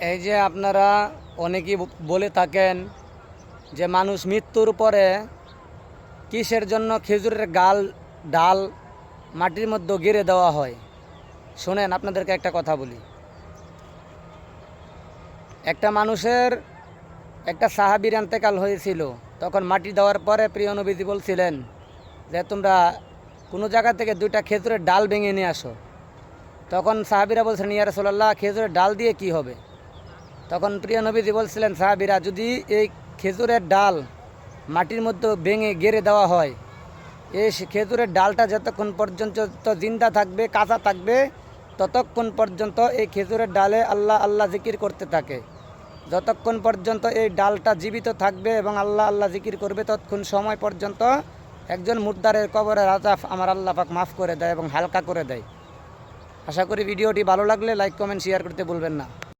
এই যে আপনারা অনেকেই বলে থাকেন যে মানুষ মৃত্যুর পরে কিসের জন্য খেজুরের ডাল মাটির মধ্যে গেড়ে দেওয়া হয়। শোনেন, আপনাদেরকে একটা কথা বলি। একটা মানুষের একটা সাহাবীর ইন্তেকাল হয়েছিল, তখন মাটি দেওয়ার পরে প্রিয় নবীজি বলছিলেন যে তোমরা কোনো জায়গা থেকে 2টা খেজুরের ডাল ভেঙে নিয়ে আসো। তখন সাহাবীরা বলছেন, ইয়া রাসূলুল্লাহ, খেজুরের ডাল দিয়ে কি হবে? তখন প্রিয় নবীজি বলছিলেন, সাহাবীরা, যদি এই খেজুরের ডাল মাটির মধ্যে ভেঙে গেড়ে দেওয়া হয়, এই খেজুরের ডালটা যতক্ষণ পর্যন্ত জিন্দা থাকবে, কাঁচা থাকবে, ততক্ষণ পর্যন্ত এই খেজুরের ডালে আল্লাহ আল্লাহ জিকির করতে থাকে। যতক্ষণ পর্যন্ত এই ডালটা জীবিত থাকবে এবং আল্লাহ আল্লাহ জিকির করবে, ততক্ষণ সময় পর্যন্ত একজন মুর্দারের কবরের আযাব আমার আল্লাহ পাক মাফ করে দেয় এবং হালকা করে দেয়। আশা করি ভিডিওটি ভালো লাগলে লাইক কমেন্ট শেয়ার করতে ভুলবেন না।